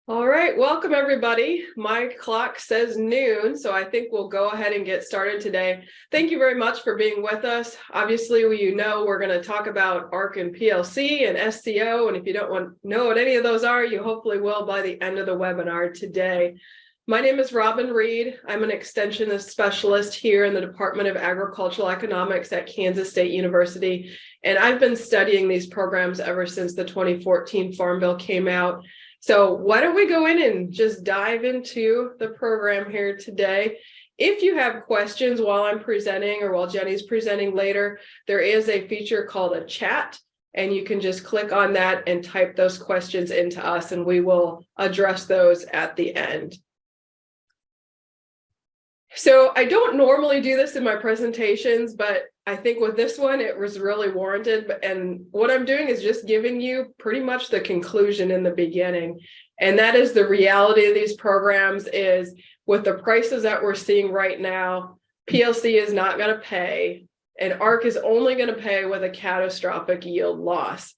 All right, welcome everybody. My clock says noon, so I think we'll go ahead and get started today. Thank you very much for being with us. Obviously, we're going to talk about ARC and PLC and SCO, and if you don't know what any of those are, you hopefully will by the end of the webinar today. My name is Reid. I'm an extensionist specialist here in the Department of Agricultural Economics at Kansas State University, and I've been studying these programs ever since the 2014 Farm Bill came out. So why don't we go in and just dive into the program here today. If you have questions while I'm presenting or while Jenny's presenting later, there is a feature called a chat, and you can just click on that and type those questions into us, and we will address those at the end. So I don't normally do this in my presentations, but I think with this one, it was really warranted. And what I'm doing is just giving you pretty much the conclusion in the beginning. And that is the reality of these programs is with the prices that we're seeing right now, PLC is not going to pay, and ARC is only going to pay with a catastrophic yield loss.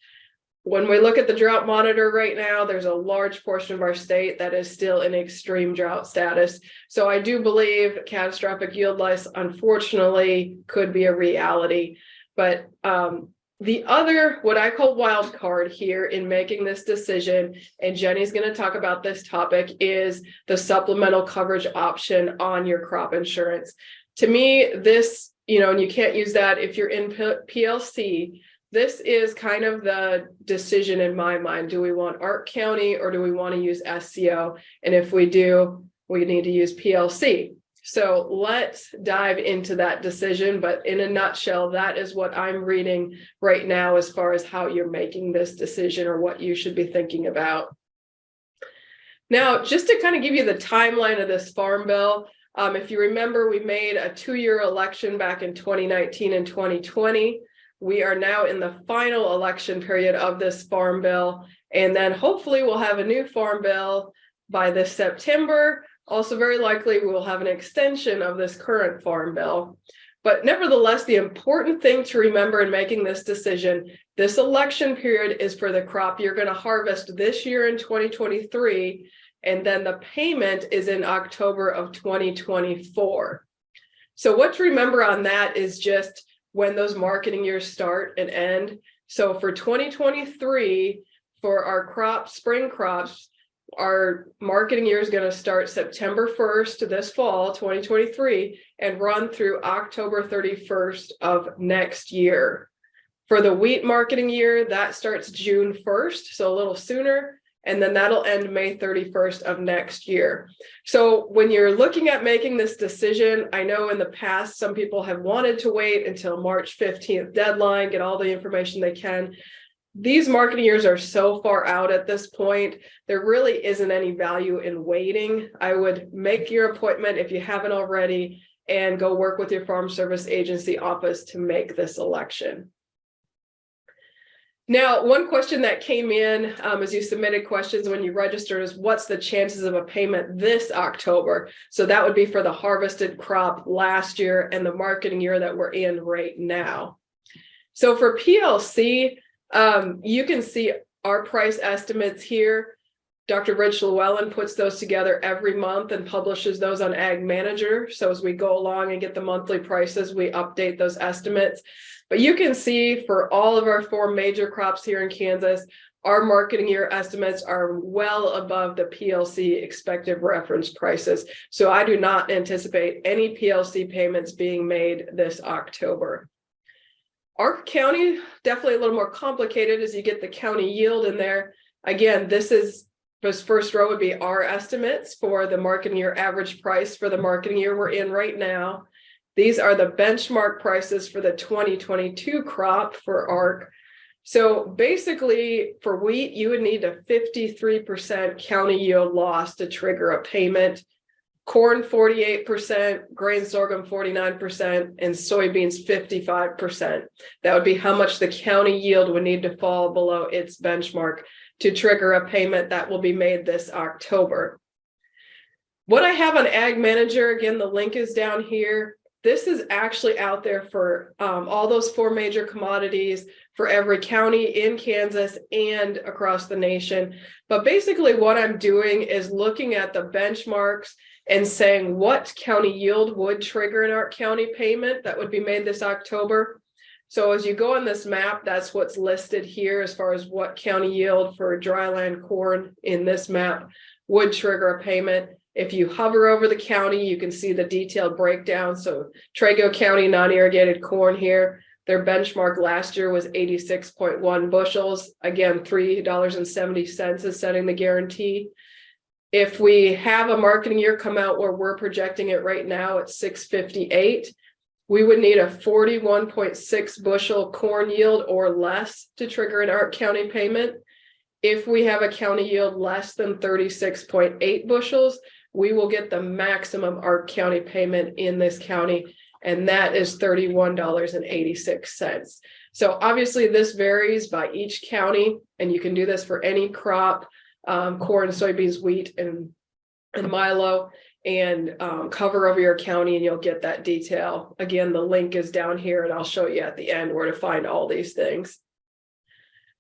When we look at the drought monitor right now, there's a large portion of our state that is still in extreme drought status. So I do believe catastrophic yield loss, unfortunately, could be a reality. But the other, what I call wild card here in making this decision, and Jenny's going to talk about this topic, is the supplemental coverage option on your crop insurance. To me, this, and you can't use that if you're in PLC. This is kind of the decision in my mind. Do we want ARC County or do we want to use SCO? And if we do, we need to use PLC. So let's dive into that decision. But in a nutshell, that is what I'm reading right now as far as how you're making this decision or what you should be thinking about. Now, just to kind of give you the timeline of this Farm Bill, if you remember, we made a 2-year election back in 2019 and 2020. We are now in the final election period of this Farm Bill, and then hopefully we'll have a new Farm Bill by this September. Also, very likely we will have an extension of this current Farm Bill. But nevertheless, the important thing to remember in making this decision, this election period is for the crop you're going to harvest this year in 2023, and then the payment is in October of 2024. So what to remember on that is just when those marketing years start and end. So for 2023, for our crops, spring crops, our marketing year is going to start September 1st this fall, 2023, and run through October 31st of next year. For the wheat marketing year, that starts June 1st, so a little sooner, and then that'll end May 31st of next year. So when you're looking at making this decision, I know in the past, some people have wanted to wait until March 15th deadline, get all the information they can. These marketing years are so far out at this point, there really isn't any value in waiting. I would make your appointment if you haven't already and go work with your Farm Service Agency office to make this election. Now, one question that came in as you submitted questions when you registered is what's the chances of a payment this October? So that would be for the harvested crop last year and the marketing year that we're in right now. So for PLC, you can see our price estimates here. Dr. Rich Llewellyn puts those together every month and publishes those on Ag Manager. So as we go along and get the monthly prices, we update those estimates. But you can see for all of our 4 major crops here in Kansas, our marketing year estimates are well above the PLC expected reference prices. So I do not anticipate any PLC payments being made this October. ARC County, definitely a little more complicated as you get the county yield in there. Again, this first row would be our estimates for the marketing year average price for the marketing year we're in right now. These are the benchmark prices for the 2022 crop for ARC. So basically for wheat, you would need a 53% county yield loss to trigger a payment. Corn 48%, grain sorghum 49%, and soybeans 55%. That would be how much the county yield would need to fall below its benchmark to trigger a payment that will be made this October. What I have on Ag Manager, again, the link is down here. This is actually out there for all those 4 major commodities for every county in Kansas and across the nation. But basically what I'm doing is looking at the benchmarks and saying what county yield would trigger an ARC County payment that would be made this October. So as you go on this map, that's what's listed here as far as what county yield for dryland corn in this map would trigger a payment. If you hover over the county, you can see the detailed breakdown. So Trego County non-irrigated corn here, their benchmark last year was 86.1 bushels. Again, $3.70 is setting the guarantee. If we have a marketing year come out where we're projecting it right now at 658, we would need a 41.6 bushel corn yield or less to trigger an ARC County payment. If we have a county yield less than 36.8 bushels, we will get the maximum ARC County payment in this county, and that is $31.86. So obviously this varies by each county, and you can do this for any crop, corn, soybeans, wheat, and milo, and cover over your county and you'll get that detail. Again, the link is down here and I'll show you at the end where to find all these things.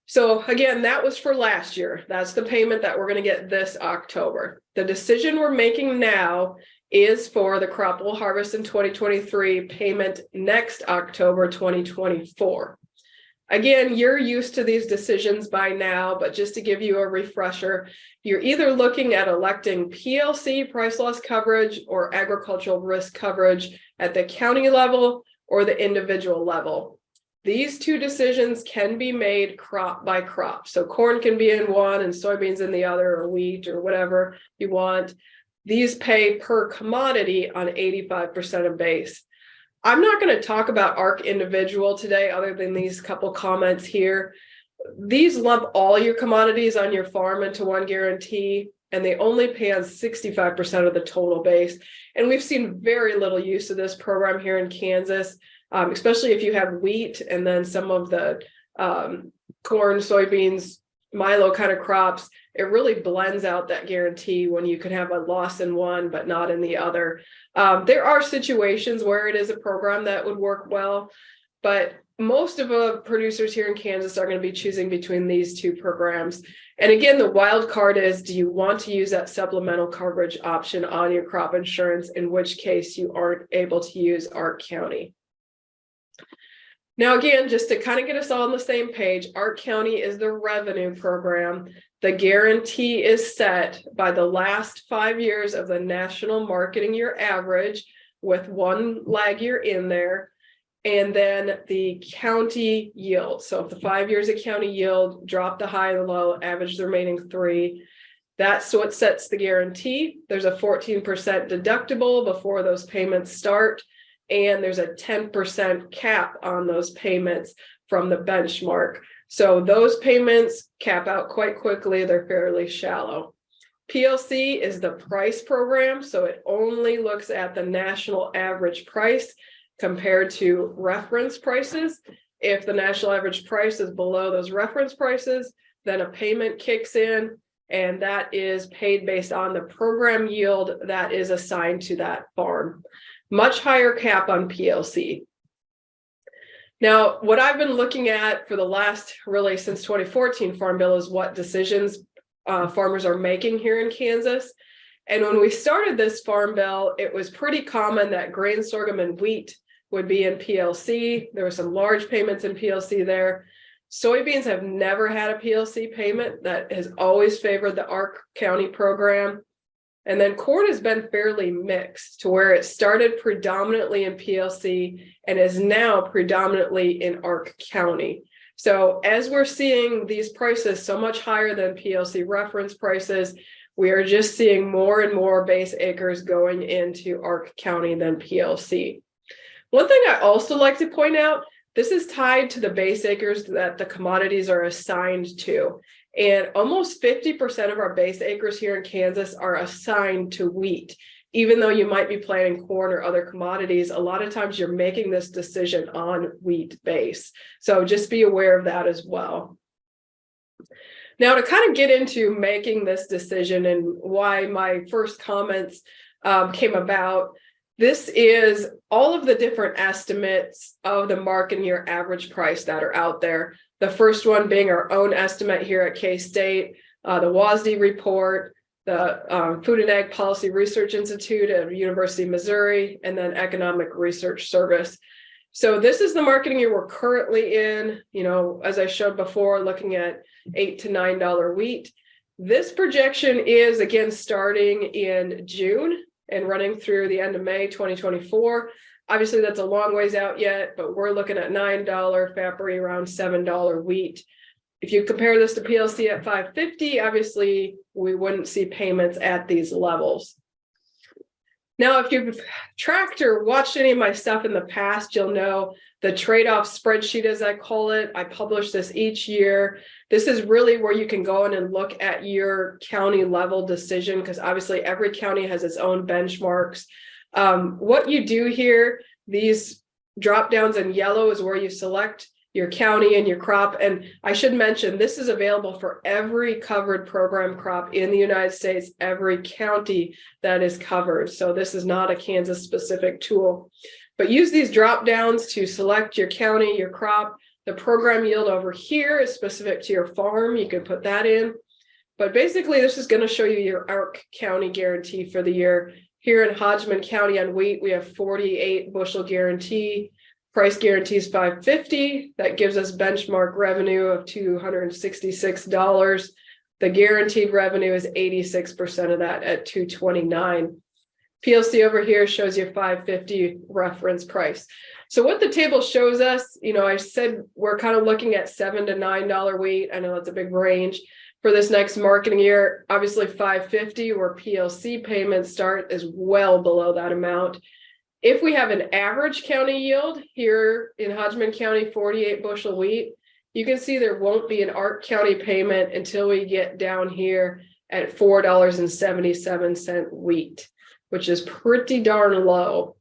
So again, that was for last year. That's the payment that we're going to get this October. The decision we're making now is for the crop we'll harvest in 2023 payment next October 2024. Again, you're used to these decisions by now, but just to give you a refresher, you're either looking at electing PLC, price loss coverage, or agricultural risk coverage at the county level or the individual level. These two decisions can be made crop by crop. So corn can be in one and soybeans in the other, or wheat, or whatever you want. These pay per commodity on 85% of base. I'm not going to talk about ARC individual today, other than these couple comments here. These lump all your commodities on your farm into one guarantee, and they only pay on 65% of the total base. And we've seen very little use of this program here in Kansas, especially if you have wheat and then some of the corn, soybeans, milo kind of crops. It really blends out that guarantee when you can have a loss in one but not in the other. There are situations where it is a program that would work well, but most of the producers here in Kansas are going to be choosing between these two programs. And again, the wild card is, do you want to use that supplemental coverage option on your crop insurance, in which case you aren't able to use ARC County. Now, again, just to kind of get us all on the same page, ARC County is the revenue program. The guarantee is set by the last 5 years of the national marketing year average, with one lag year in there, and then the county yield. So if the 5 years of county yield, drop the high and the low, average the remaining three. That's what sets the guarantee. There's a 14% deductible before those payments start, and there's a 10% cap on those payments from the benchmark. So those payments cap out quite quickly. They're fairly shallow. PLC is the price program, so it only looks at the national average price compared to reference prices. If the national average price is below those reference prices, then a payment kicks in, and that is paid based on the program yield that is assigned to that farm. Much higher cap on PLC. Now, what I've been looking at for the last, really since 2014 Farm Bill, is what decisions farmers are making here in Kansas. And when we started this Farm Bill, it was pretty common that grain, sorghum, and wheat would be in PLC. There were some large payments in PLC there. Soybeans have never had a PLC payment. That has always favored the ARC County program. And then corn has been fairly mixed, to where it started predominantly in PLC and is now predominantly in ARC County. So as we're seeing these prices so much higher than PLC reference prices, we are just seeing more and more base acres going into ARC County than PLC. One thing I also like to point out, this is tied to the base acres that the commodities are assigned to. And almost 50% of our base acres here in Kansas are assigned to wheat. Even though you might be planting corn or other commodities, a lot of times you're making this decision on wheat base. So just be aware of that as well. Now, to kind of get into making this decision and why my first comments came about, This is all of the different estimates of the marketing year average price that are out there. The first one being our own estimate here at K-State, the WASD report, the Food and Ag Policy Research Institute at University of Missouri, and then Economic Research Service. So this is the marketing year we're currently in, as I showed before, looking at $8 to $9 wheat. This projection is again starting in June and running through the end of May 2024. Obviously, that's a long ways out yet, but we're looking at $9 Fabry, around $7 wheat. If you compare this to PLC at $5.50, obviously we wouldn't see payments at these levels. Now, if you've tracked or watched any of my stuff in the past, you'll know the trade-off spreadsheet, as I call it. I publish this each year. This is really where you can go in and look at your county level decision, because obviously every county has its own benchmarks. What you do here, these drop downs in yellow is where you select your county and your crop. And I should mention, this is available for every covered program crop in the United States, every county that is covered. So this is not a Kansas specific tool, but use these drop downs to select your county, your crop. The program yield over here is specific to your farm. You can put that in, but basically this is going to show you your ARC County guarantee for the year. Here in Hodgman County on wheat, we have 48 bushel guarantee. Price guarantee is $5.50. That gives us benchmark revenue of $266. The guaranteed revenue is 86% of that at $229. PLC over here shows you $5.50 reference price. So what the table shows us, I said we're kind of looking at $7 to $9 wheat. I know that's a big range for this next marketing year. Obviously $5.50, where PLC payments start, is well below that amount. If we have an average county yield here in Hodgman County, 48 bushel wheat, you can see there won't be an ARC County payment until we get down here at $4.77 wheat, which is pretty darn low.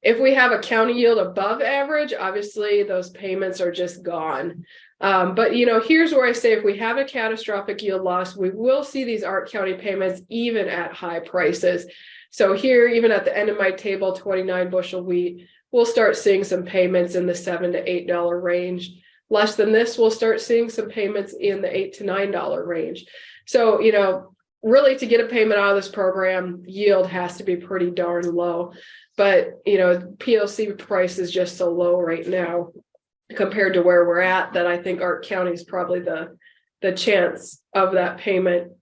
If we have a county yield above average, obviously those payments are just gone. But here's where I say if we have a catastrophic yield loss, we will see these ARC County payments even at high prices. So here, even at the end of my table, 29 bushel wheat, we'll start seeing some payments in the $7 to $8 range. Less than this, we'll start seeing some payments in the $8 to $9 range. So, really to get a payment out of this program, yield has to be pretty darn low. But, PLC price is just so low right now compared to where we're at that I think ARC County is probably the chance of that payment.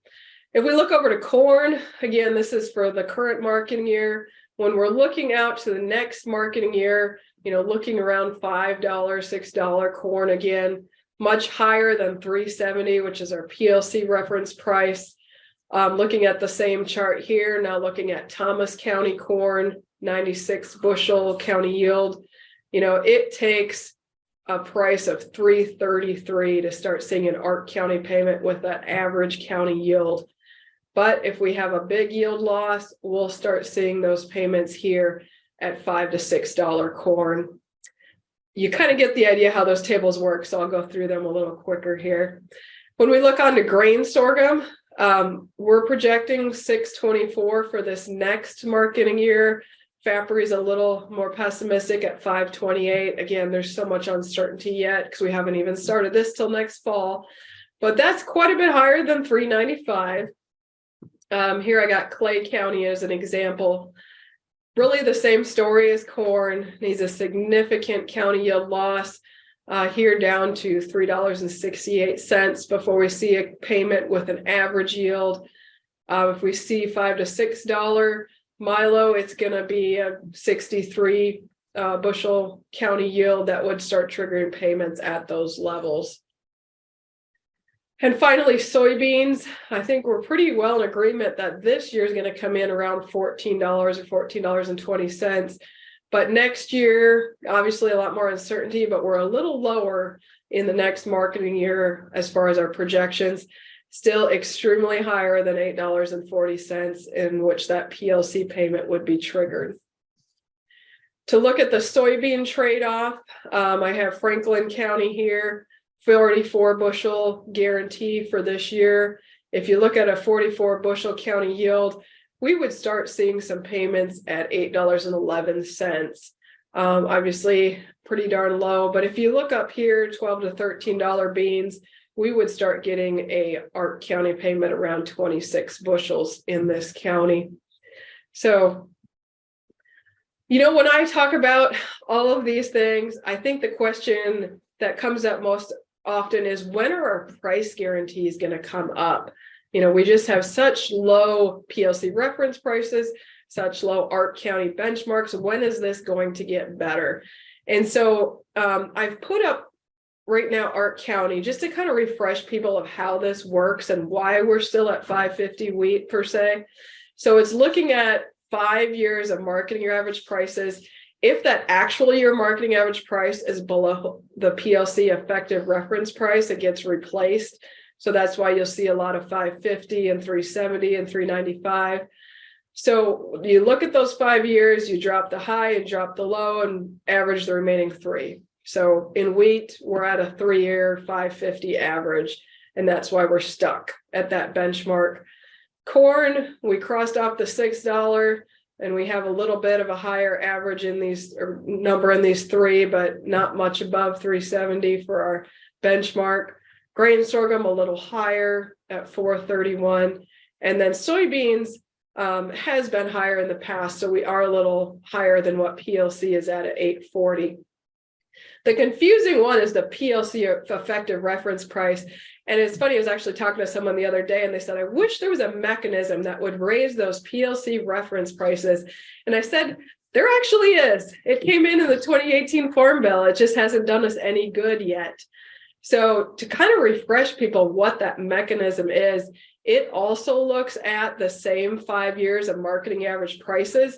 If we look over to corn, again, this is for the current marketing year. When we're looking out to the next marketing year, looking around $5, $6 corn, again, much higher than $3.70, which is our PLC reference price. Looking at the same chart here, now looking at Thomas County corn, 96 bushel county yield. It takes a price of $3.33 to start seeing an ARC County payment with that average county yield. But if we have a big yield loss, we'll start seeing those payments here at $5 to $6 corn. You kind of get the idea how those tables work, so I'll go through them a little quicker here. When we look onto grain sorghum, we're projecting $6.24 for this next marketing year. Fabry is a little more pessimistic at $5.28. Again, there's so much uncertainty yet because we haven't even started this till next fall, but that's quite a bit higher than $3.95. Here I got Clay County as an example. Really the same story as corn. Needs a significant county yield loss here down to $3.68 before we see a payment with an average yield. If we see $5 to $6 Milo, it's going to be a 63 bushel county yield that would start triggering payments at those levels. And finally, soybeans. I think we're pretty well in agreement that this year is going to come in around $14 or $14.20. But next year, obviously a lot more uncertainty, but we're a little lower in the next marketing year as far as our projections. Still extremely higher than $8.40 in which that PLC payment would be triggered. To look at the soybean trade-off, I have Franklin County here. 44 bushel guarantee for this year. If you look at a 44 bushel county yield, we would start seeing some payments at $8.11. Obviously pretty darn low, but if you look up here, $12 to $13 beans, we would start getting a ARC County payment around 26 bushels in this county. So, you know, when I talk about all of these things, I think the question that comes up most often is, when are our price guarantees going to come up? You know, we just have such low PLC reference prices, such low ARC County benchmarks. When is this going to get better? And so I've put up right now ARC County just to kind of refresh people of how this works and why we're still at 550 wheat per se. So it's looking at 5 years of marketing your average prices. If that actual year marketing average price is below the PLC effective reference price, it gets replaced. So that's why you'll see a lot of 550 and 370 and 395. So you look at those 5 years, you drop the high and drop the low and average the remaining 3. So in wheat, we're at a 3-year 550 average, and that's why we're stuck at that benchmark. Corn, we crossed off the $6, and we have a little bit of a higher average in these, or number in these 3, but not much above 370 for our benchmark. Grain sorghum a little higher at 431, and then soybeans has been higher in the past, so we are a little higher than what PLC is at 840. The confusing one is the PLC effective reference price. And it's funny, I was actually talking to someone the other day and they said, I wish there was a mechanism that would raise those PLC reference prices. And I said, there actually is. It came in the 2018 Farm Bill. It just hasn't done us any good yet. So to kind of refresh people what that mechanism is, it also looks at the same 5 years of marketing average prices.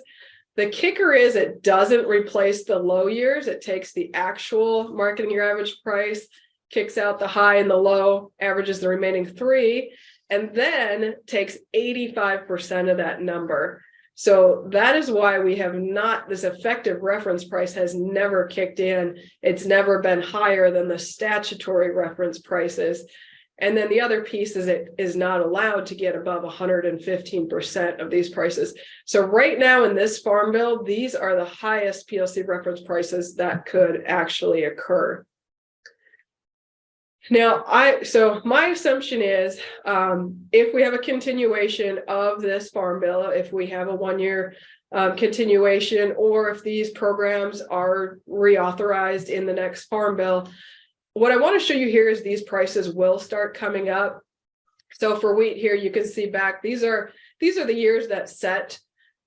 The kicker is it doesn't replace the low years. It takes the actual marketing year average price, kicks out the high and the low, averages the remaining 3, and then takes 85% of that number. So that is why we have not, this effective reference price has never kicked in. It's never been higher than the statutory reference prices. And then the other piece is it is not allowed to get above 115% of these prices. So right now in this Farm Bill, these are the highest PLC reference prices that could actually occur. Now, so my assumption is if we have a continuation of this Farm Bill, if we have a 1-year continuation, or if these programs are reauthorized in the next Farm Bill, what I want to show you here is these prices will start coming up. So for wheat here, you can see back, these are the years that set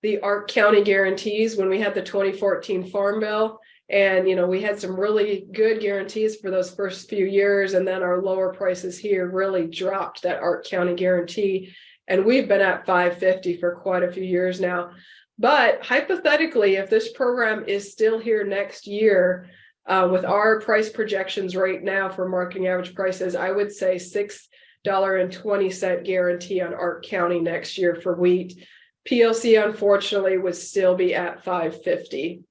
the ARC County guarantees when we had the 2014 Farm Bill. And, you know, we had some really good guarantees for those first few years. And then our lower prices here really dropped that ARC County guarantee. And we've been at 550 for quite a few years now. But hypothetically, if this program is still here next year, with our price projections right now for marketing average prices, I would say $6.20 guarantee on ARC County next year for wheat. PLC, unfortunately, would still be at 550.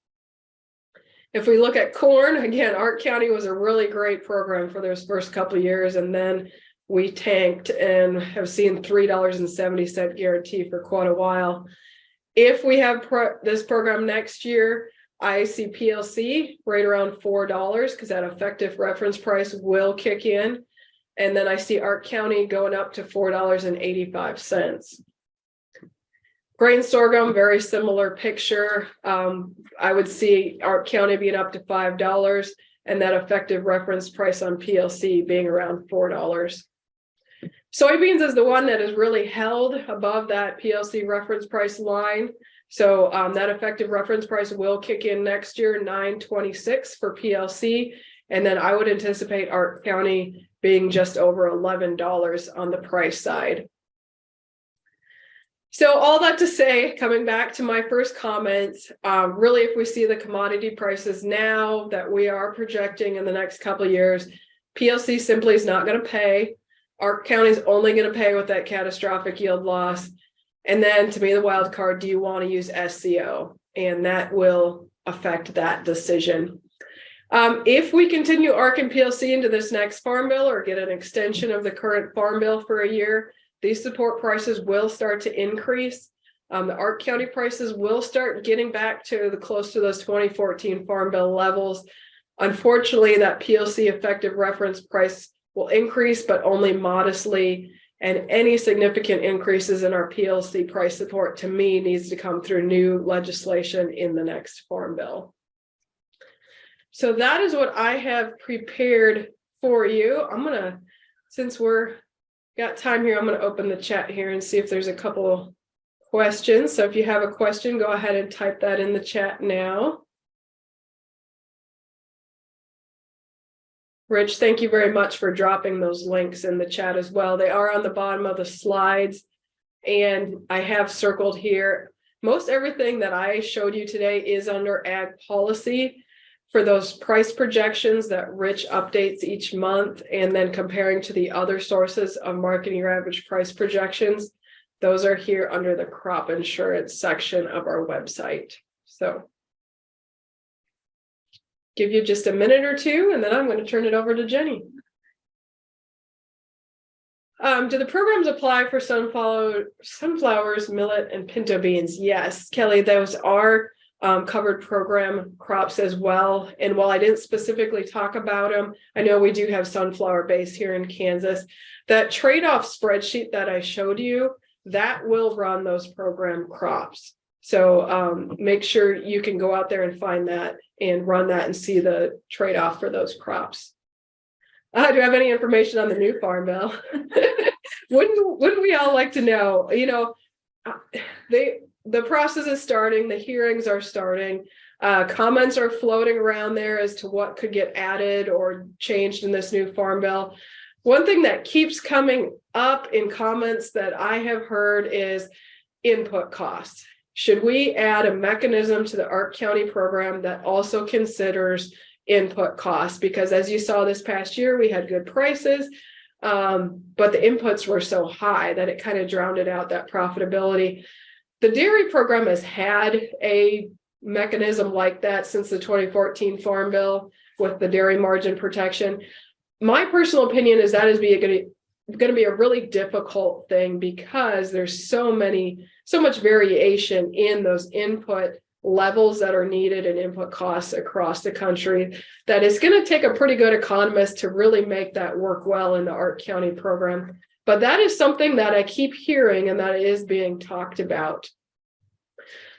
If we look at corn, again, ARC County was a really great program for those first couple of years, and then we tanked and have seen $3.70 guarantee for quite a while. If we have this program next year, I see PLC right around $4 because that effective reference price will kick in. And then I see ARC County going up to $4.85. Grain sorghum, very similar picture. I would see ARC County being up to $5 and that effective reference price on PLC being around $4. Soybeans is the one that is really held above that PLC reference price line. So that effective reference price will kick in next year, $9.26 for PLC. And then I would anticipate ARC County being just over $11 on the price side. So all that to say, coming back to my first comments, really, if we see the commodity prices now that we are projecting in the next couple of years, PLC simply is not going to pay. ARC County is only going to pay with that catastrophic yield loss. And then to me, the wild card, do you want to use SCO? And that will affect that decision. If we continue ARC and PLC into this next Farm Bill or get an extension of the current Farm Bill for a year, these support prices will start to increase. The ARC County prices will start getting back to close to those 2014 Farm Bill levels. Unfortunately, that PLC effective reference price will increase, but only modestly. And any significant increases in our PLC price support, to me, needs to come through new legislation in the next Farm Bill. So that is what I have prepared for you. I'm gonna, since we're got time here, I'm gonna open the chat here and see if there's a couple questions. So if you have a question, go ahead and type that in the chat now. Rich, thank you very much for dropping those links in the chat as well. They are on the bottom of the slides, and I have circled here. Most everything that I showed you today is under ag policy for those price projections that Rich updates each month, and then comparing to the other sources of marketing your average price projections. Those are here under the crop insurance section of our website. So give you just a minute or two, and then I'm going to turn it over to Jenny. Do the programs apply for sunflowers, millet, and pinto beans? Yes, Kelly, those are covered program crops as well. And while I didn't specifically talk about them, I know we do have sunflower base here in Kansas. That trade-off spreadsheet that I showed you, that will run those program crops. So make sure you can go out there and find that and run that and see the trade-off for those crops. Do you have any information on the new Farm Bill? Wouldn't we all like to know? You know, the process is starting, the hearings are starting, comments are floating around there as to what could get added or changed in this new Farm Bill. One thing that keeps coming up in comments that I have heard is input costs. Should we add a mechanism to the ARC County program that also considers input costs? Because as you saw this past year, we had good prices, but the inputs were so high that it kind of drowned out that profitability. The dairy program has had a mechanism like that since the 2014 Farm Bill with the dairy margin protection. My personal opinion is that is going to be a really difficult thing because there's so much variation in those input levels that are needed and input costs across the country that it's going to take a pretty good economist to really make that work well in the ARC County program. But that is something that I keep hearing and that is being talked about.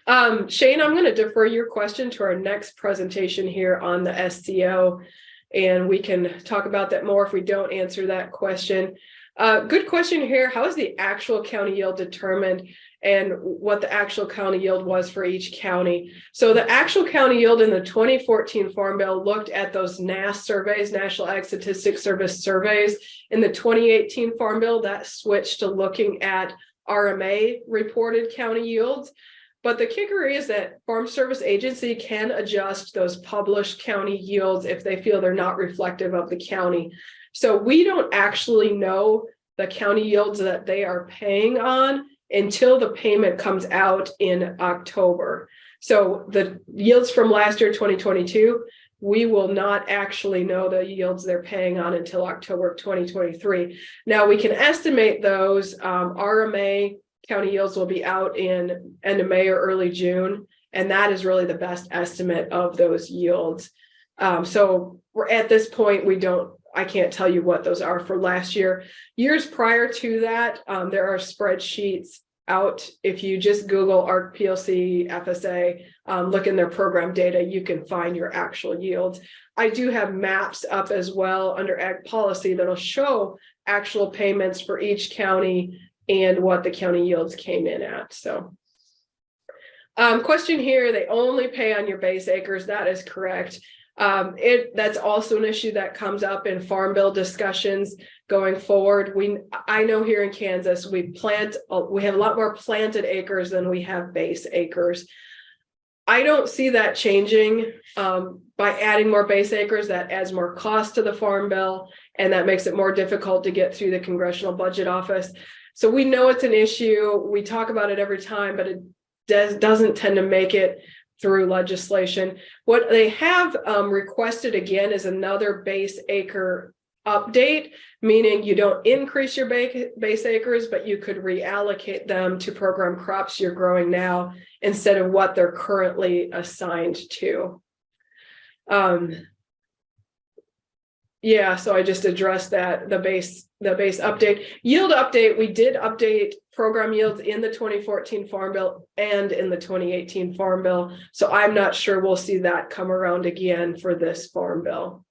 Shane, I'm going to defer your question to our next presentation here on the SCO, and we can talk about that more if we don't answer that question. Good question here. How is the actual county yield determined and what the actual county yield was for each county? So the actual county yield in the 2014 Farm Bill looked at those NASS surveys, National Ag Statistics Service surveys. In the 2018 Farm Bill, that switched to looking at RMA reported county yields. But the kicker is that Farm Service Agency can adjust those published county yields if they feel they're not reflective of the county. So we don't actually know the county yields that they are paying on until the payment comes out in October. So the yields from last year, 2022, we will not actually know the yields they're paying on until October 2023. Now we can estimate those. RMA county yields will be out in end of May or early June, and that is really the best estimate of those yields. So we're at this point, I can't tell you what those are for last year. Years prior to that, there are spreadsheets out. If you just Google ARC PLC FSA, look in their program data, you can find your actual yields. I do have maps up as well under ag policy that'll show actual payments for each county and what the county yields came in at. So question here, they only pay on your base acres. That is correct. That's also an issue that comes up in Farm Bill discussions going forward. I know here in Kansas, we have a lot more planted acres than we have base acres. I don't see that changing by adding more base acres. That adds more cost to the Farm Bill, and that makes it more difficult to get through the Congressional Budget Office. So we know it's an issue. We talk about it every time, but it doesn't tend to make it through legislation. What they have requested again is another base acre update, meaning you don't increase your base acres, but you could reallocate them to program crops you're growing now instead of what they're currently assigned to. Yeah, so I just addressed that, the base update. Yield update, we did update program yields in the 2014 Farm Bill and in the 2018 Farm Bill. So I'm not sure we'll see that come around again for this Farm Bill.